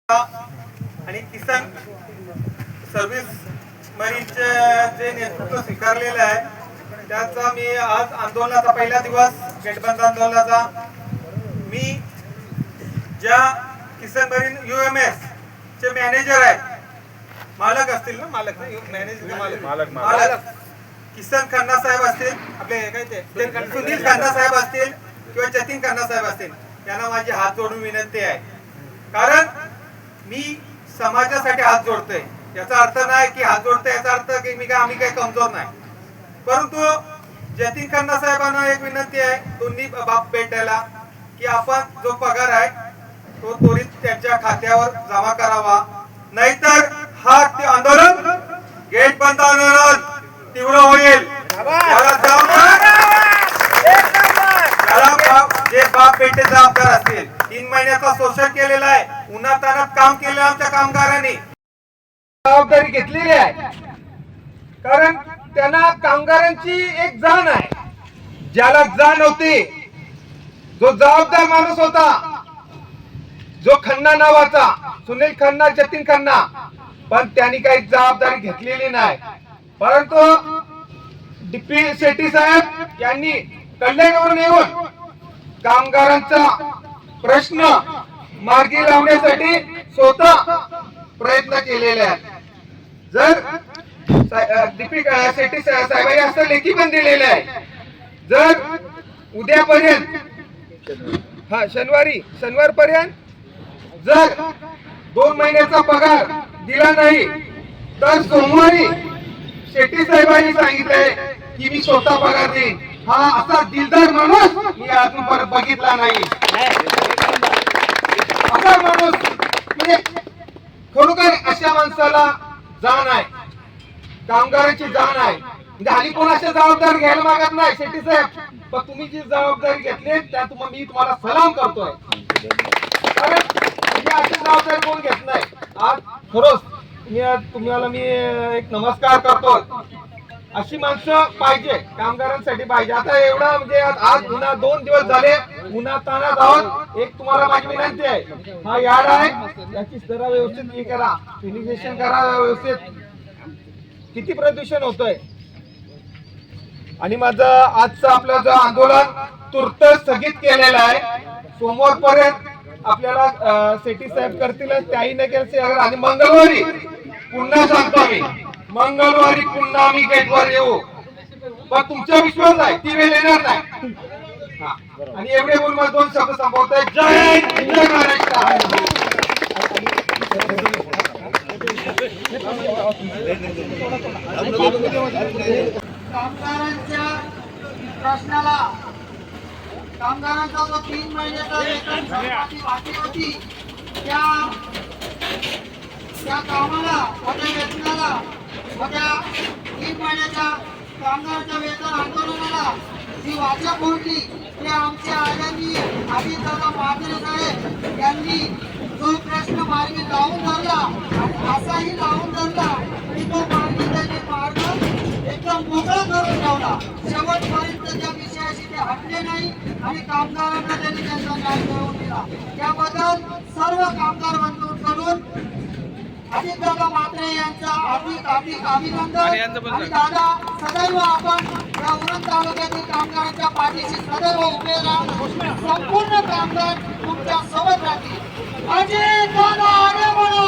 आणि किसान सर्व्हिस मरीनचे जे नेतृत्व स्वीकारलेलं आहे त्याचा मी आज आंदोलनाचा पहिला दिवस गेटबंद आंदोलनाचा मी ज्या किसान मरीन UMS चे मॅनेजर आहेत, मालक असतील ना, मालक मॅनेजर मालक किसन खन्ना साहेब असतील, आपले काय ते सुनील खन्ना साहेब असतील किंवा जतीन खन्ना साहेब असतील, त्यांना माझी हात जोडून विनंती आहे. कारण मी समाजासाठी हात जोडतोय, याचा अर्थ नाही की हात जोडतोय याचा अर्थ की आम्ही काही कमजोर नाही. परंतु जतीन खन्ना साहेबांना एक विनंती आहे दोन्ही बाप बेट्याला की आपण जो पगार आहे तो त्वरित त्यांच्या खात्यावर जमा करावा, नाहीतर हा आंदोलन गेट बंद आंदोलन तीव्र होईल. जे बाप बेटे जबाबदार असतील, 3 महिन्याचा शोषण केलेला आहे, उन्हातान्हात काम केलं आमच्या कामगारांनी, जबाबदारी घेतलेली आहे. कारण त्यांना कामगारांची एक जाण आहे, ज्याला जाण होती, जो जबाबदार माणूस होता, जो खन्ना नावाचा सुनील खन्ना जतीन खन्ना, पण त्यांनी काही जबाबदारी घेतलेली नाही. परंतु DP शेट्टी साहेब यांनी कल्याणवरून येऊन कामगारांचा प्रश्न मार्गी लावण्यासाठी स्वतः प्रयत्न केलेले आहेत. जर DP शेट्टी साहेबांनी असं लेखी पण दिलेलं आहे, जर उद्यापर्यंत शनिवार पर्यंत जर 2 महिन्याचा पगार दिला नाही तर सोमवारी शेट्टी साहेबांनी सांगितलंय की मी स्वतः पगार देईन. हा असा दिलदार माणूस मी अजून परत बघितला नाही. असा माणूस म्हणजे खरोखर अशा माणसाला जाण आहे, कामगारांची जाण आहे. म्हणजे हल्ली कोणाच्या जबाबदारी घ्यायला मागत नाही शेट्टी साहेब, पण तुम्ही जी जबाबदारी घेतली त्या मी तुम्हाला सलाम करतोय. कारण अशी जबाबदारी कोण घेत नाही. आज खरंच तुम्हाला मी एक नमस्कार करतो. अशी माणसं पाहिजे, कामगारांसाठी पाहिजे. आता एवढा म्हणजे आज उन्हा 2 दिवस झाले उन्हा तानात आहोत. एक तुम्हाला माझी विनंती आहे, हा यार्ड आहे याची जरा व्यवस्थित हे करा, फिनिशेशन करा व्यवस्थित. किती प्रदूषण होतंय. आणि माझं आजचं आपलं जो आंदोलन तूर्त स्थगित केलेलं आहे. सोमवारपर्यंत आपल्याला शेट्टी साहेब करतील, त्याही न केलं. आणि मंगळवारी पुन्हा सांगतो मी, मंगळवारी पुन्हा आम्ही गेटवर येऊ. पण तुमचा विश्वास आहे ती वेळ येणार नाही. आणि एवढे बोलून मला 2 शब्द संपवतोय. जय महाराष्ट्र. कामगारांच्या प्रश्नाला, कामगारांचा जो 3 महिन्याचा वेतन बाकी होती त्या कामाला, त्या वेतनाला, त्या 3 महिन्याच्या कामगारांच्या वेतन आंदोलनाला जी वाचा फोडली ते आमच्या आदरणीय अजितदादा म्हात्रे साहेब यांनी जो प्रश्न मार्गी लावून धरला आणि असाही लावून धरला की तो मार्गी त्यांनी मार्ग एकदम मोकळा करून ठेवला. शेवटपर्यंत त्या विषयाशी ते हटले नाही आणि कामगारांना त्यांनी त्यांचा न्याय मिळवून दिला. त्याबद्दल सर्व कामगार बंधूंकडून अजितदादा म्हात्रे यांचा हार्दिक अभिनंदन. आणि दादा, सदैव आपण या उरण तालुक्यातील कामगारांच्या पाठीशी सदैव उभे राहून संपूर्ण कामगार तुमच्या सोबत राहतील. अजितदादा आगे बढो.